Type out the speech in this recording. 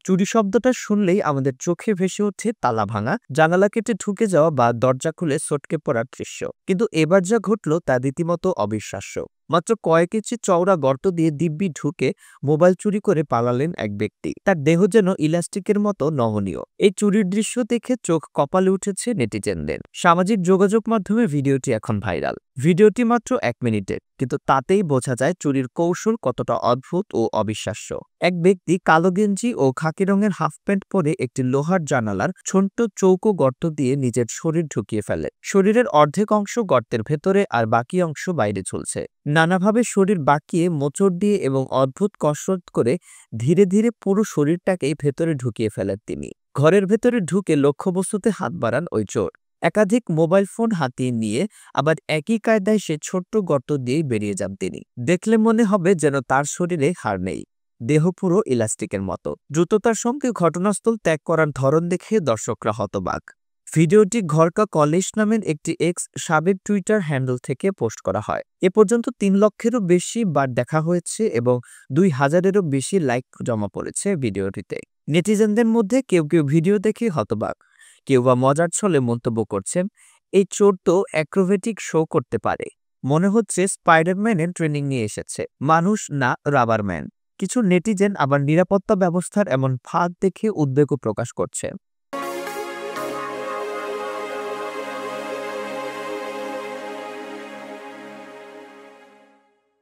চুরি শব্দটা শুনলেই আমাদের চোখে ভেসে ওঠে তালা ভাঙা, জানালা কেটে ঢুকে যাওয়া বা দরজা খুলে সটকে পড়ার দৃশ্য। কিন্তু এবার যা ঘটল তা রীতিমতো অবিশ্বাস্য। মাত্র কয়েক ইঞ্চি চওড়া গর্ত দিয়ে দিব্যি ঢুকে মোবাইল চুরি করে পালালেন এক ব্যক্তি। তার দেহ যেন ইলাস্টিকের মতো নমনীয়। এই চুরির দৃশ্য দেখে চোখ কপালে উঠেছে নেটিজেনদের। সামাজিক যোগাযোগ মাধ্যমে ভিডিওটি এখন ভাইরাল। ভিডিওটি মাত্র 1 মিনিটের, কিন্তু তাতেই বোঝা যায় চুরির কৌশল কতটা অদ্ভুত ও অবিশ্বাস্য। এক ব্যক্তি কালো গেঞ্জি ও খাকি রঙের হাফ প্যান্ট পরে একটি লোহার জানালার ছোট্ট চৌকো গর্ত দিয়ে নিজের শরীর ঢুকিয়ে ফেলে। শরীরের অর্ধেক অংশ গর্তের ভেতরে আর বাকি অংশ বাইরে ঝুলছে। নানাভাবে শরীর বাঁকিয়ে, মোচড় দিয়ে এবং অদ্ভুত কসরত করে ধীরে ধীরে পুরো শরীরটাকেই ভেতরে ঢুকিয়ে ফেলেন তিনি। ঘরের ভেতরে ঢুকে লক্ষ্যবস্তুতে হাত বাড়ান ওই চোর। একাধিক মোবাইল ফোন হাতিয়ে নিয়ে আবার একই কায়দায় সে ছোট্ট গর্ত দিয়েই বেরিয়ে যান তিনি। দেখলে মনে হবে যেন তার শরীরে হাড় নেই, দেহ পুরো ইলাস্টিকের মতো। দ্রুততার সঙ্গে ঘটনাস্থল ত্যাগ করার ধরন দেখে দর্শকরা হতবাক। ভিডিওটি ঘরকা কলেজ নামের একটি এক্স সাবেক টুইটার হ্যান্ডেল থেকে পোস্ট করা হয়। এ পর্যন্ত 3 লক্ষেরও বেশি বার দেখা হয়েছে এবং 2000-এরও বেশি লাইক জমা পড়েছে ভিডিওটিতে। নেটিজেনদের মধ্যে কেউ কেউ ভিডিও দেখে হতবাক, কেউ বা মজার ছলে মন্তব্য করছেন, এই চোর তো অ্যাক্রোবেটিক শো করতে পারে, মনে হচ্ছে স্পাইডারম্যানের ট্রেনিং নিয়ে এসেছে, মানুষ না রাবারম্যান। কিছু নেটিজেন আবার নিরাপত্তা ব্যবস্থার এমন ফাঁদ দেখে উদ্বেগও প্রকাশ করছে।